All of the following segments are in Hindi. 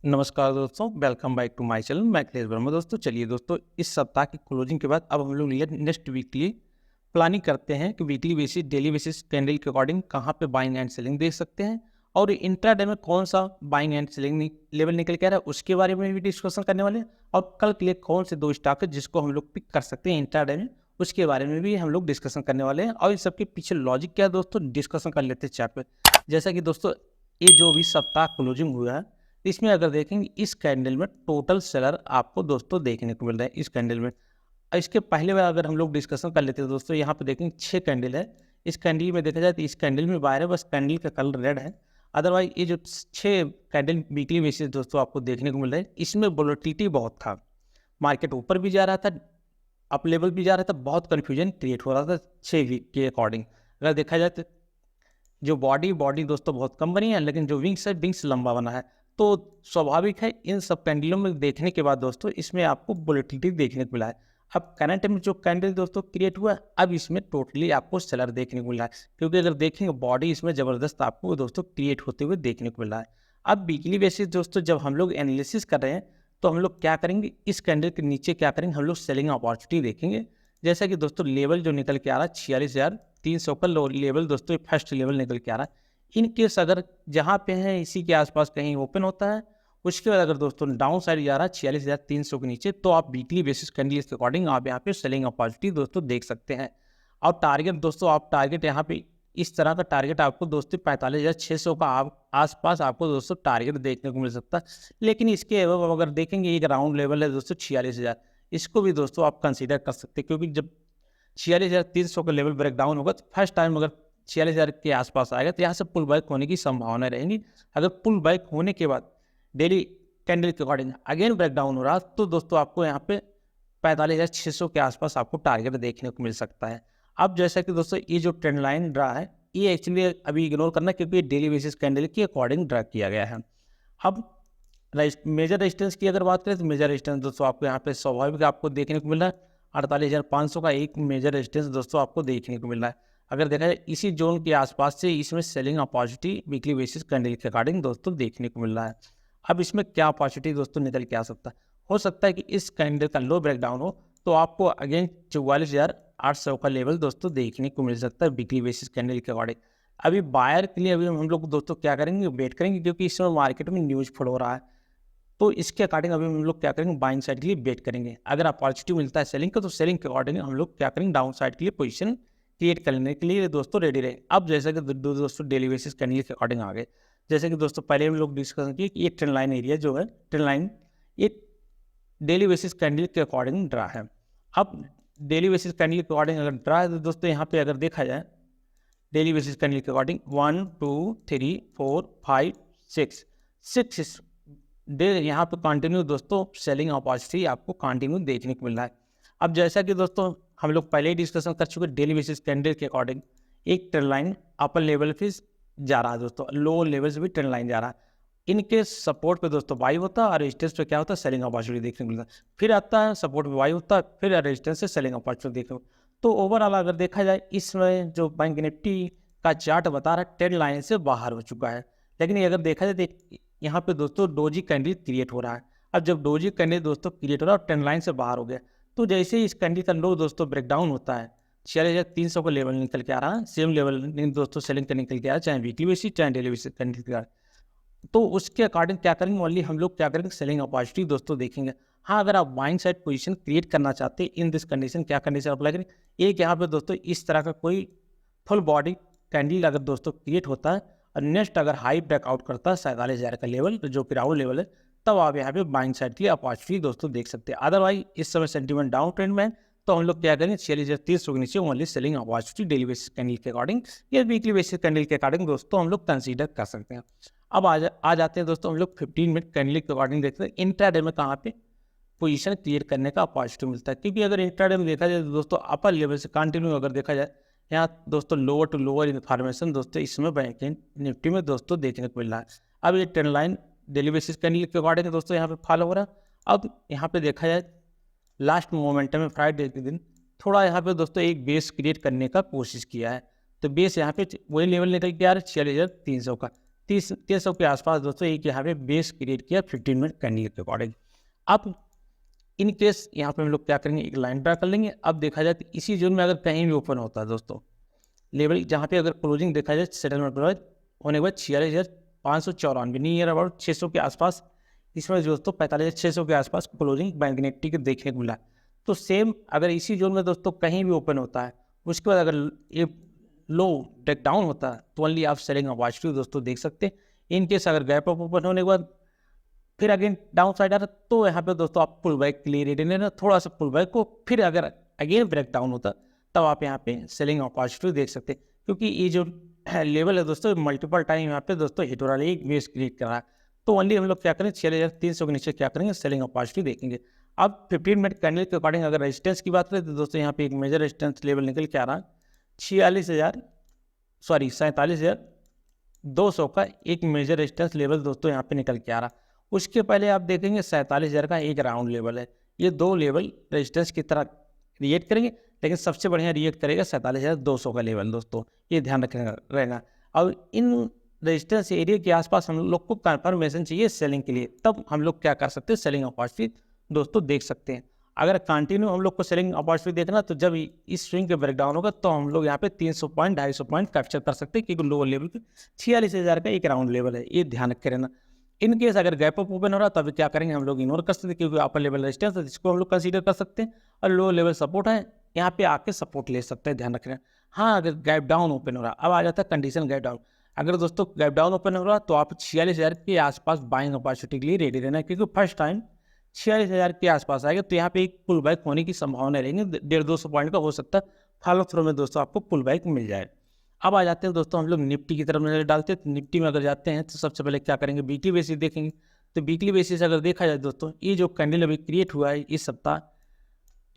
नमस्कार दोस्तों, welcome back to my channel. मैं अखिलेश वर्मा। दोस्तों चलिए दोस्तों, इस सप्ताह की क्लोजिंग के बाद अब हम लोग नेक्स्ट वीकली प्लानिंग करते हैं कि weekly basis daily basis candle के अकॉर्डिंग कहाँ पे बाइंग एंड सेलिंग देख सकते हैं और इंट्राडे में कौन सा बाइंग एंड सेलिंग लेवल निकल के आ रहा है उसके बारे में भी डिस्कशन करने वाले हैं। और कल के लिए कौन से दो स्टॉक है जिसको हम लोग पिक कर सकते हैं इंट्राडे में, उसके बारे में भी हम लोग डिस्कशन करने वाले हैं। और इन सबके पीछे लॉजिक क्या है दोस्तों, डिस्कशन कर लेते हैं चार्ट पे। जैसा कि दोस्तों ये जो भी सप्ताह क्लोजिंग हुआ है, इसमें अगर देखेंगे इस कैंडल में टोटल सेलर आपको दोस्तों देखने को मिल रहा है इस कैंडल में। इसके पहले बार अगर हम लोग डिस्कशन कर लेते हैं दोस्तों, यहाँ पे देखेंगे 6 कैंडल है। इस कैंडल में देखा जाए तो इस कैंडल में बाहर है, बस कैंडल का कलर रेड है। अदरवाइज ये जो 6 कैंडल वीकली बेसिस दोस्तों आपको देखने को मिल रहा है, इसमें वोलेटिलिटी बहुत था। मार्केट ऊपर भी जा रहा था, अप लेवल भी जा रहा था, बहुत कन्फ्यूजन क्रिएट हो रहा था 6 वीक के अकॉर्डिंग। अगर देखा जाए तो जो बॉडी बॉडी दोस्तों बहुत कम बनी है, लेकिन जो विंग्स है विंग्स लंबा बना है। तो स्वाभाविक है इन सब कैंडलों में देखने के बाद दोस्तों इसमें आपको वोलेटिलिटी देखने को मिला है। अब करंट में जो कैंडल दोस्तों क्रिएट हुआ है, अब इसमें टोटली आपको सेलर देखने को मिला है, क्योंकि अगर देखेंगे बॉडी इसमें ज़बरदस्त आपको दोस्तों क्रिएट होते हुए देखने को मिला है। अब वीकली बेसिस दोस्तों जब हम लोग एनालिसिस कर रहे हैं, तो हम लोग क्या करेंगे, इस कैंडल के नीचे क्या करेंगे, हम लोग सेलिंग अपॉर्चुनिटी देखेंगे। जैसा कि दोस्तों लेवल जो निकल के आ रहा है 46,300 का लेवल दोस्तों, फर्स्ट लेवल निकल के आ रहा है। इन केस अगर जहाँ पे है इसी के आसपास कहीं ओपन होता है, उसके बाद अगर दोस्तों डाउन साइड जा रहा है 46,300 के नीचे, तो आप वीकली बेसिस कैंडल के अकॉर्डिंग आप यहाँ पे सेलिंग अपॉर्चुनिटी दोस्तों देख सकते हैं। और टारगेट दोस्तों, आप टारगेट यहाँ पे इस तरह का टारगेट आपको दोस्तों 45,600 का आसपास आपको दोस्तों टारगेट देखने को मिल सकता है। लेकिन इसके अलावा अगर देखेंगे एक राउंड लेवल है दोस्तों 46,000, इसको भी दोस्तों आप कंसीडर कर सकते हैं, क्योंकि जब 46,300 का लेवल ब्रेक डाउन होगा तो फर्स्ट टाइम अगर 46,000 के आसपास आएगा तो यहाँ से पुल बैक होने की संभावना रहेंगी। अगर पुल बैक होने के बाद डेली कैंडल के अकॉर्डिंग अगेन ब्रेक डाउन हो रहा तो दोस्तों आपको यहाँ पे 45,600 के आसपास आपको टारगेट देखने को मिल सकता है। अब जैसा कि दोस्तों ये जो ट्रेंड लाइन रहा है, ये एक्चुअली अभी इग्नोर करना, क्योंकि ये डेली बेसिस कैंडल के अकॉर्डिंग ड्रा किया गया है। अब मेजर रेजिस्टेंस की अगर बात करें तो मेजर रेजिस्टेंस दोस्तों आपको यहाँ पे स्वाभाविक आपको देखने को मिल रहा है 48,500 का एक मेजर रेजिस्टेंस दोस्तों आपको देखने को मिल रहा है। अगर देखा जाए इसी जोन के आसपास से इसमें selling opportunity weekly basis candle के अकॉर्डिंग दोस्तों देखने को मिल रहा है। अब इसमें क्या अपॉर्चुनिटी दोस्तों निकल के आ सकता है, हो सकता है कि इस कैंडल का लो ब्रेकडाउन हो तो आपको अगेन 44,800 का लेवल दोस्तों देखने को मिल सकता है वीकली बेसिस कैंडल के अकॉर्डिंग। अभी बायर के लिए अभी हम लोग दोस्तों क्या करेंगे, वेट करेंगे, क्योंकि इस समय मार्केट में न्यूज़ फ्लो हो रहा है। तो इसके अकॉर्डिंग अभी हम लोग क्या करेंगे, बाइंग साइड के लिए वेट करेंगे। अगर अपॉर्चुनिटी मिलता है सेलिंग का, तो सेलिंग के अकॉर्डिंग हम लोग क्या करेंगे, डाउन साइड के लिए पोजीशन क्रिएट करने के लिए दोस्तों रेडी रहे। अब जैसा कि दोस्तों डेली बेसिस कैंडल के अकॉर्डिंग आ गए, जैसे कि दोस्तों पहले हम लोग डिस्कस किए कि ये ट्रेंड लाइन एरिया जो है, ट्रेंड लाइन ये डेली बेसिस कैंडल के अकॉर्डिंग ड्रा है। अब डेली बेसिस कैंडल के अकॉर्डिंग अगर ड्रा है तो दोस्तों यहाँ पे अगर देखा जाए डेली बेसिस कैंडल के अकॉर्डिंग 1 2 3 4 5 6 डे यहाँ पे कंटिन्यू दोस्तों सेलिंग अपॉर्चुनिटी आपको कंटिन्यू देखने को मिल रहा है। अब जैसा कि दोस्तों हम लोग पहले ही डिस्कशन कर चुके, डेली बेसिस कैंडल के अकॉर्डिंग एक ट्रेंड लाइन अपर लेवल पे जा रहा है दोस्तों, लो लेवल से भी ट्रेंड लाइन जा रहा है। इनके सपोर्ट पे दोस्तों बाई होता है और रेजिस्टेंस पे क्या होता है, सेलिंग अपॉर्चुनिटी देखने को मिलता है। फिर आता है सपोर्ट पे बाई होता है, फिर रेजिस्टेंस से सेलिंग अपॉर्चुनिटी देखने को। तो ओवरऑल अगर देखा जाए इसमें जो बैंक निफ्टी का चार्ट बता रहा है ट्रेंड लाइन से बाहर हो चुका है। लेकिन ये अगर देखा जाए तो यहाँ पे दोस्तों डोजी कैंडल क्रिएट हो रहा है। अब जब डोजी कैंडल दोस्तों क्रिएट हो रहा है और ट्रेंड लाइन से बाहर हो गया, तो जैसे ही इस कैंडल का लो दोस्तों ब्रेकडाउन होता है 46,300 का लेवल निकल के आ रहा है, सेम लेवल दोस्तों सेलिंग का निकल के आ रहा है, चाहे वीकली बेसिस चाहे डेली बेसिस कैंडल के। तो उसके अकॉर्डिंग क्या करेंगे, ओनली हम लोग क्या करेंगे, सेलिंग अपॉर्चुनिटी दोस्तों देखेंगे। हाँ, अगर आप बाइंग साइड पोजीशन क्रिएट करना चाहते हैं इन दिस कंडीशन, क्या कंडीशन अप्लाई करें, एक यहाँ पे दोस्तों इस तरह का कोई फुल बॉडी कैंडल अगर दोस्तों क्रिएट होता है और नेक्स्ट अगर हाई ब्रेकआउट करता है 47,000 का लेवल, जो कि राउंड लेवल है, तब आप यहाँ पे बाइंग साइड की अपॉर्चुनिटी दोस्तों देख सकते हैं। अदरवाइज इस समय सेंटीमेंट डाउन ट्रेंड में है, तो हम लोग क्या करेंगे 46,300 के नीचे only selling opportunity daily basis candle के अकॉर्डिंग या वीकली बेसिस कैंडल के अकॉर्डिंग दोस्तों हम लोग कंसीडर कर सकते हैं। अब आ जाते हैं दोस्तों हम लोग 15 मिनट कैंडल के अकॉर्डिंग देखते हैं इंट्राडे में कहाँ पे पोजीशन क्रिएट करने का अपॉर्चुनिटी मिलता है। क्योंकि अगर इंट्राडे में देखा जाए तो दोस्तों अपर लेवल से कंटिन्यू अगर देखा जाए, यहाँ दोस्तों लोअर टू लोअर इन्फॉर्मेशन दोस्तों इसमें बैंक निफ्टी में दोस्तों देखने को मिल रहा है। अब ये trend line daily basis candle के अकॉर्डिंग दोस्तों यहाँ पे फॉलो हो रहा है। अब यहाँ पे देखा जाए लास्ट मोमेंटम में फ्राइडे के दिन थोड़ा यहाँ पे दोस्तों एक बेस क्रिएट करने का कोशिश किया है, तो बेस यहाँ पे वही लेवल निकल के आ रहा है 46,300 का। 300 के आसपास दोस्तों एक यहाँ पे बेस क्रिएट किया 15 मिनट कैंडल के अकॉर्डिंग। अब इन केस यहाँ पे हम लोग क्या करेंगे, एक लाइन ड्रा कर लेंगे। अब देखा जाए तो इसी जोन में अगर कहीं भी ओपन होता है दोस्तों लेवल, जहाँ पे अगर क्लोजिंग देखा जाए सेटलमेंट होने के बाद 46,594 नियर अबाउट 600 के आसपास, इसमें दोस्तों 45,600 के आसपास क्लोजिंग बैंक निफ्टी के देखने को मिला। तो सेम अगर इसी जोन में दोस्तों कहीं भी ओपन होता है, उसके बाद अगर ये लो ब्रेक डाउन होता है तो ओनली आप सेलिंग अपॉर्चुनिटी दोस्तों देख सकते हैं। इन केस अगर गैप अप ओपन होने के बाद फिर अगेन डाउन साइड आ रहा तो यहाँ पे दोस्तों आप पुल बैक क्लियर रेडी लेना, थोड़ा सा पुल बैक को, फिर अगर अगेन ब्रेक डाउन होता तब आप यहाँ पे सेलिंग अपॉर्चुनिटी देख सकते हैं। क्योंकि ये जो लेवल है दोस्तों मल्टीपल टाइम यहाँ पे दोस्तों हिट हो रहा है, एक बेस क्रिएट कर रहा है। तो ओनली हम लोग क्या करें 6,300 के नीचे क्या करेंगे, सेलिंग अपॉर्चुनिटी देखेंगे। अब 15 मिनट कैंडल के अकॉर्डिंग अगर रेजिस्टेंस की बात करें तो दोस्तों यहाँ पे एक मेजर रेजिस्टेंस लेवल निकल के आ रहा है 47,200 का एक मेजर रेजिस्टेंस लेवल दोस्तों यहाँ पे निकल के आ रहा। उसके पहले आप देखेंगे 47,000 का एक राउंड लेवल है। ये दो लेवल रेजिस्टेंस की तरह रिएक्ट करेंगे, लेकिन सबसे बढ़िया रिएक्ट करेगा 47,200 का लेवल दोस्तों, ये ध्यान रखना रहेगा। अब इन रेजिस्टेंस एरिया के आसपास हम लोग को कंफर्मेशन चाहिए सेलिंग के लिए, तब हम लोग क्या कर सकते हैं, सेलिंग अपॉर्चुनिटी दोस्तों देख सकते हैं। अगर कंटिन्यू हम लोग को सेलिंग अपॉर्चुनिटी देखना तो जब इस स्विंग के ब्रेकडाउन होगा तो हम लोग यहाँ पे 300 पॉइंट 250 पॉइंट कैप्चर कर सकते हैं, क्योंकि लोअर लेवल पे 46,000 का एक राउंड लेवल है, ये ध्यान रखे रहना। इन केस अगर गैप अप ओपन हो रहा है तो अभी क्या करेंगे, हम लोग इग्नोर कर सकते हैं, क्योंकि अपर लेवल रेजिस्टेंस है जिसको हम लोग कंसीडर कर सकते हैं, और लोअर लेवल सपोर्ट है, यहाँ पे आके सपोर्ट ले सकते हैं, ध्यान रखना। हाँ, अगर गैप डाउन ओपन हो रहा है, अब आ जाता है कंडीशन गैप डाउन। अगर दोस्तों गैप डाउन ओपन हो रहा है तो आप 46,000 के आसपास बाइंग अपॉर्चुनिटी के लिए रेडी रहना है, क्योंकि फर्स्ट टाइम 46,000 के आसपास आएगा तो यहाँ पे एक पुल बैक होने की संभावना रहेगी, 150-200 पॉइंट का हो सकता है, फॉलो थ्रो में दोस्तों आपको पुल बैक मिल जाए। अब आ जाते हैं दोस्तों हम लोग निफ्टी की तरफ नजर डालते हैं। तो निफ्टी में अगर जाते हैं तो सबसे पहले क्या करेंगे, वीकली बेसिस देखेंगे। तो वीकली बेसिस अगर देखा जाए दोस्तों, ये जो कैंडल अभी क्रिएट हुआ है इस सप्ताह,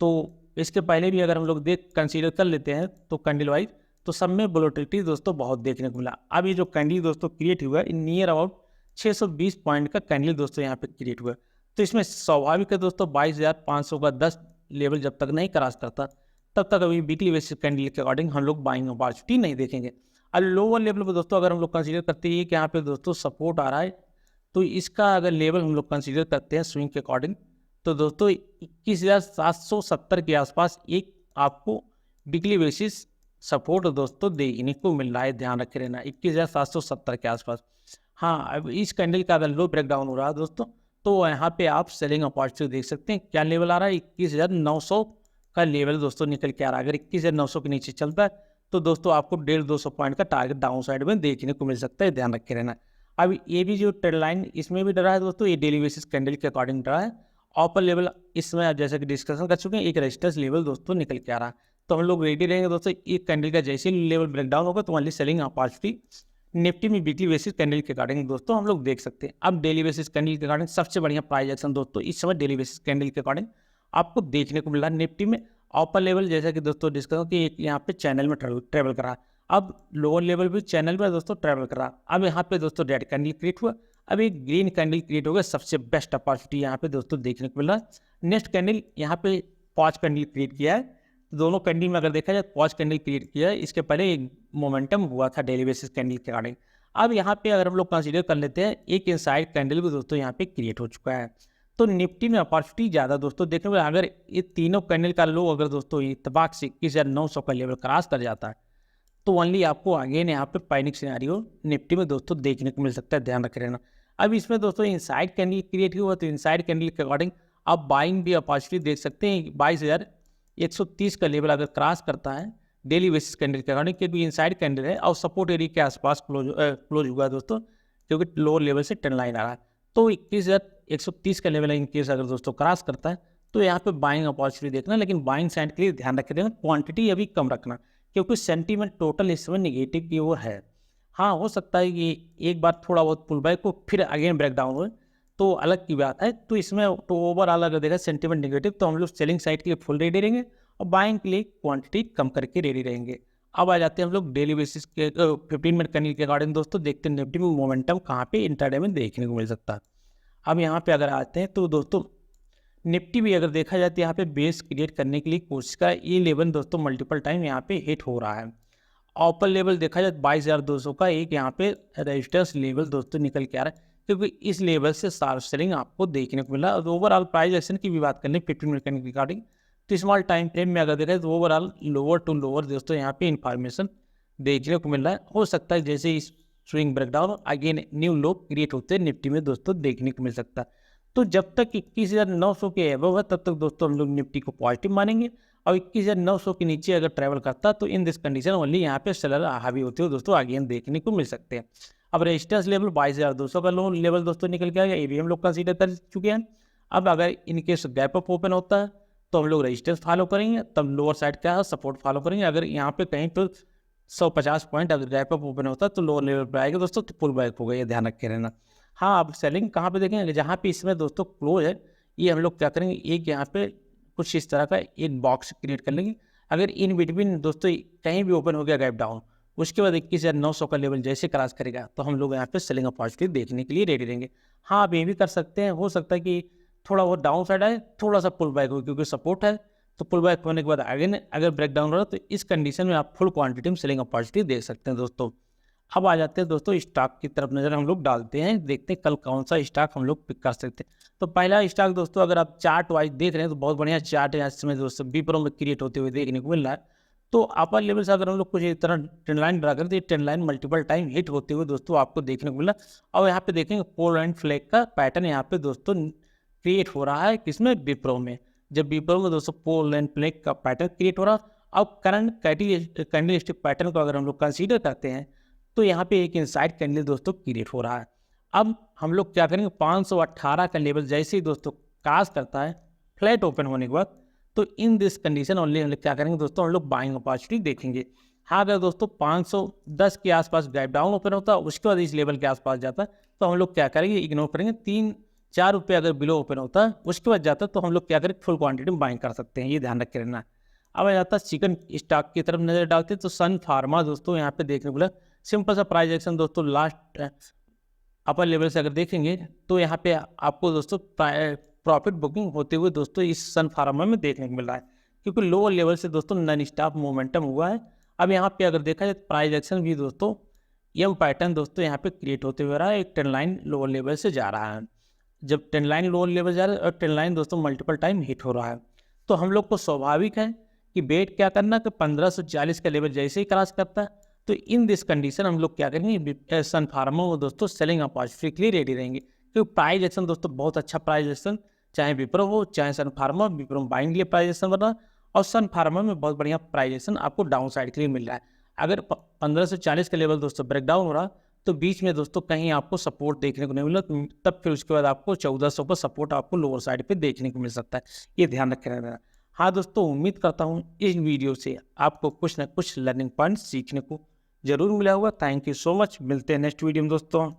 तो इसके पहले भी अगर हम लोग कंसीडर कर लेते हैं तो कैंडल वाइज, तो सब में वोलेटिलिटी दोस्तों बहुत देखने को मिला। अब ये जो कैंडल दोस्तों क्रिएट हुआ है नियर अबाउट 620 पॉइंट का कैंडल दोस्तों यहाँ पे क्रिएट हुआ है। तो इसमें स्वाभाविक है दोस्तों 22,500 का 10 लेवल जब तक नहीं क्रॉस करता तब तक अभी वीकली बेसिस कैंडल के अकॉर्डिंग हम लोग बाइंग अपॉर्चुनिटी नहीं देखेंगे। और लोअर लेवल पर दोस्तों अगर हम लोग कंसीडर करते हैं कि यहाँ पे दोस्तों सपोर्ट आ रहा है, तो इसका अगर लेवल हम लोग कंसीडर करते हैं स्विंग के अकॉर्डिंग, तो दोस्तों 21,770 के आसपास एक आपको वीकली बेसिस सपोर्ट दोस्तों देखने को मिल रहा है, ध्यान रखे रहना 21,770 के आसपास। हाँ, अब इस कैंडल का अगर लो ब्रेकडाउन हो रहा है दोस्तों तो यहाँ पे आप सेलिंग अपॉर्चुनिटी देख सकते हैं। क्या लेवल आ रहा है, 21,900 का लेवल दोस्तों निकल के आ रहा है। अगर 21,900 के नीचे चलता है तो दोस्तों आपको 150-200 पॉइंट का टारगेट डाउन साइड में देखने को मिल सकता है, ध्यान रखे रहना। अब ये भी जो ट्रेंड लाइन इसमें भी डरा है दोस्तों, ये डेली बेसिस कैंडल के अकॉर्डिंग डरा है। अपर लेवल इसमें जैसे कि डिस्कशन कर चुके हैं, एक रेजिस्टेंस लेवल दोस्तों निकल के आ रहा है, तो हम लोग रेडी रहेंगे दोस्तों। एक कैंडल का जैसे लेवल ब्रेकडाउन होगा तो ओनली सेलिंग अपॉर्चुनिटी निफ्टी में वीकली बेसिस कैंडल के अकॉर्डिंग दोस्तों हम लोग देख सकते हैं। अब डेली बेसिस कैंडल के अकॉर्डिंग सबसे बढ़िया प्राइस एक्शन दोस्तों इस समय डेली बेसिस कैंडल के अकॉर्डिंग आपको देखने को मिल रहा है। निफ्टी में अपर लेवल जैसा कि दोस्तों डिस्कस कि एक यहाँ पे चैनल में ट्रेवल कर रहा है, अब लोअर लेवल भी चैनल में दोस्तों ट्रेवल कर रहा है। अब यहाँ पे दोस्तों रेड कैंडल क्रिएट हुआ, अब एक ग्रीन कैंडल क्रिएट हो गया, सबसे बेस्ट अपॉर्चुनिटी यहाँ पे दोस्तों देखने को मिल रहा है। नेक्स्ट कैंडल यहाँ पे पॉज कैंडल क्रिएट किया है, दोनों कैंडल में अगर देखा जाए पॉज कैंडल क्रिएट किया है, इसके पहले एक मोमेंटम हुआ था डेली बेसिस कैंडल के अकॉर्डिंग। अब यहाँ पे अगर हम लोग कंसीडर कर लेते हैं एक इनसाइड कैंडल भी दोस्तों यहाँ पे क्रिएट हो चुका है, तो निफ्टी में अपॉर्चुनिटी ज़्यादा दोस्तों देखने को। अगर ये तीनों कैंडल का लो अगर दोस्तों इत्तेफाक से 21,900 का लेवल क्रॉस कर जाता है तो ओनली आपको अगेन यहाँ पे पैनिक सिनेरियो निफ्टी में दोस्तों देखने को मिल सकता है, ध्यान रखे रहना। अब इसमें दोस्तों इनसाइड कैंडल क्रिएट हुआ, तो इनसाइड कैंडल के अकॉर्डिंग आप बाइंग भी अपॉर्चुनिटी देख सकते हैं। 22,130 का लेवल अगर क्रॉस करता है डेली बेसिस कैंडल के अकॉर्डिंग, क्योंकि इनसाइड कैंडल है और सपोर्ट एरिया के आसपास क्लोज हुआ है दोस्तों, क्योंकि लोअर लेवल से ट्रेंड लाइन आ रहा है, तो 21,130 का लेवल इनकेस अगर दोस्तों क्रॉस करता है तो यहाँ पे बाइंग अपॉर्चुनिटी देखना। लेकिन बाइंग साइड के लिए ध्यान रखे देना, क्वांटिटी अभी कम रखना, क्योंकि सेंटीमेंट टोटल इस समय निगेटिव की ओर है। हाँ, हो सकता है कि एक बार थोड़ा बहुत पुल बैक हो फिर अगेन ब्रेक डाउन हो तो अलग की बात है। तो इसमें तो ओवरऑल अगर देखा सेंटीमेंट नेगेटिव, तो हम लोग सेलिंग साइड के लिए फुल रेडी रहेंगे और बाइंग के लिए क्वांटिटी कम करके रेडी रहेंगे। अब आ जाते हैं हम लोग डेली बेसिस के 15 मिनट कैंडल के अकॉर्डिंग दोस्तों देखते हैं निफ्टी में मोमेंटम कहाँ पे इंट्राडे में देखने को मिल सकता है। अब यहाँ पे अगर आते हैं तो दोस्तों निफ्टी भी अगर देखा जाए तो यहाँ पे बेस क्रिएट करने के लिए कोशिश का ये लेवल दोस्तों मल्टीपल टाइम यहाँ पे हिट हो रहा है। अपर लेवल देखा जाए 22,200 का एक यहाँ पे रेजिस्टेंस लेवल दोस्तों निकल के आ रहा है, क्योंकि इस लेवल से शार्प सेलिंग आपको देखने को मिला। और ओवरऑल प्राइस एक्शन की भी बात करें 15 मिनट कैंडल रिगार्डिंग, तो स्मॉल टाइम फ्रेम में अगर देखें तो ओवरऑल लोअर टू लोअर दोस्तों यहाँ पे इन्फॉर्मेशन देखने को मिल रहा है। हो सकता है जैसे इस स्विंग ब्रेकडाउन अगेन न्यू लो क्रिएट होते हैं निफ्टी में दोस्तों देखने को मिल सकता है। तो जब तक 21,900 के एबव है तब तक दोस्तों हम लोग निफ्टी को पॉजिटिव मानेंगे, और 21,900 के नीचे अगर ट्रैवल करता तो इन दिस कंडीशन ओनली यहाँ पे सेलर हावी होते हुए दोस्तों अगेन देखने को मिल सकते हैं। अब रेजिस्टेंस लेवल 22,200 का लो लेवल दोस्तों निकल के आएगा, ये भी हम लोग कंसीडर कर चुके हैं। अब अगर इनकेस गैप अप ओपन होता है तो हम लोग रेजिस्टेंस फॉलो करेंगे, तब लोअर साइड क्या है सपोर्ट फॉलो करेंगे। अगर यहाँ पे कहीं पर 150 पॉइंट अगर गैप अप ओपन होता है तो लोअर लेवल पर आएगा दोस्तों, तो पुल बैक होगा, ये ध्यान रखे रहना। हाँ, अब सेलिंग कहाँ पे देखेंगे, जहाँ पे इसमें दोस्तों क्लोज है, ये हम लोग क्या करेंगे, एक यहाँ पे कुछ इस तरह का एक बॉक्स क्रिएट कर लेंगे। अगर इन बिटवीन दोस्तों कहीं भी ओपन हो गया गैप डाउन, उसके बाद 21,900 का लेवल जैसे क्रॉस करेगा तो हम लोग यहाँ पे सेलिंग अपॉर्चुनिटी देखने के लिए रेडी रहेंगे। हाँ, आप ये भी कर सकते हैं, हो सकता है कि थोड़ा वो डाउन साइड आए, थोड़ा सा पुल बैक हो, क्योंकि सपोर्ट है, तो पुल बैक होने के बाद अगेन अगर ब्रेक डाउन हो रहा है तो इस कंडीशन में आप फुल क्वांटिटी में सेलिंग अपॉर्चुनिटी देख सकते हैं दोस्तों। अब आ जाते हैं दोस्तों स्टॉक की तरफ नजर हम लोग डालते हैं, देखते हैं कल कौन सा स्टॉक हम लोग पिक कर सकते हैं। तो पहला स्टॉक दोस्तों अगर आप चार्ट वाइज देख रहे हैं तो बहुत बढ़िया चार्ट है इसमें दोस्तों विप्रो में क्रिएट होते हुए देखने को मिल रहा है। तो अपर लेवल से अगर हम लोग कुछ इस तरह ट्रेंड लाइन ड्रा करें तो ये trend line multiple time hit होते हुए दोस्तों आपको देखने को मिला। और यहाँ पे देखेंगे पोल एंड फ्लैग का पैटर्न यहाँ पे दोस्तों क्रिएट हो रहा है, किसमें, विप्रो में। जब विप्रो में दोस्तों पोल एंड फ्लैग का पैटर्न क्रिएट हो रहा है, अब करंट कैंडल स्टिक पैटर्न को अगर हम लोग कंसीडर करते हैं तो यहाँ पे एक इनसाइड कैंडल दोस्तों क्रिएट हो रहा है। अब हम लोग क्या करेंगे, 518 का लेवल जैसे ही दोस्तों क्रॉस करता है फ्लैट ओपन होने के बाद, तो इन दिस कंडीशन ओनली हम लोग क्या करेंगे दोस्तों, हम लोग बाइंग अपॉर्चुनिटी देखेंगे। हाँ, अगर दोस्तों 510 के आसपास गैप डाउन ओपन होता है, उसके बाद इस लेवल के आसपास जाता है तो हम लोग क्या करेंगे, इग्नोर करेंगे। 3-4 रुपये अगर बिलो ओपन होता है उसके बाद जाता है तो हम लोग क्या करेंगे, फुल क्वांटिटी में बाइंग कर सकते हैं, ये ध्यान रखे रहना। अब आ जाता है चिकन स्टॉक की तरफ नजर डालते हैं, तो सन फार्मा दोस्तों यहाँ पे देखने को मिला। सिंपल सा प्राइस एक्शन दोस्तों लास्ट अपर लेवल से अगर देखेंगे तो यहाँ पे आपको दोस्तों प्रॉफिट बुकिंग होते हुए दोस्तों इस सन फार्मा में देखने को मिल रहा है, क्योंकि लोअर लेवल से दोस्तों नॉन स्टॉप मोमेंटम हुआ है। अब यहाँ पे अगर देखा जाए तो प्राइस एक्शन भी दोस्तों एम पैटर्न दोस्तों यहाँ पे क्रिएट होते हुए रहा है, एक ट्रेंड लाइन लोअर लेवल से जा रहा है। जब ट्रेंड लाइन लोअर लेवल जा रहा है और ट्रेंड लाइन दोस्तों मल्टीपल टाइम हिट हो रहा है, तो हम लोग को स्वाभाविक है कि वेट क्या करना कि 1540 का लेवल जैसे ही क्रॉस करता है तो इन दिस कंडीशन हम लोग क्या करेंगे, सन फार्मा वो दोस्तों सेलिंग अपॉर्चुनिटी के लिए रेडी रहेंगे, क्योंकि प्राइस एक्शन दोस्तों बहुत अच्छा प्राइस एक्शन, चाहे विप्रो हो चाहे सन फार्मा, विप्रो में बाइंग लिए प्राइस एक्शन बना, और सन फार्मा में बहुत बढ़िया प्राइस एक्शन आपको डाउन साइड के लिए मिल रहा है। अगर 1540 का लेवल दोस्तों ब्रेकडाउन हो रहा तो बीच में दोस्तों कहीं आपको सपोर्ट देखने को नहीं मिला, तब फिर उसके बाद आपको 1400 पर सपोर्ट आपको लोअर साइड पे देखने को मिल सकता है, ये ध्यान रखे रहना। हाँ दोस्तों, उम्मीद करता हूँ इस वीडियो से आपको कुछ ना कुछ लर्निंग पॉइंट सीखने को जरूर मिला होगा। थैंक यू सो मच, मिलते हैं नेक्स्ट वीडियो में दोस्तों।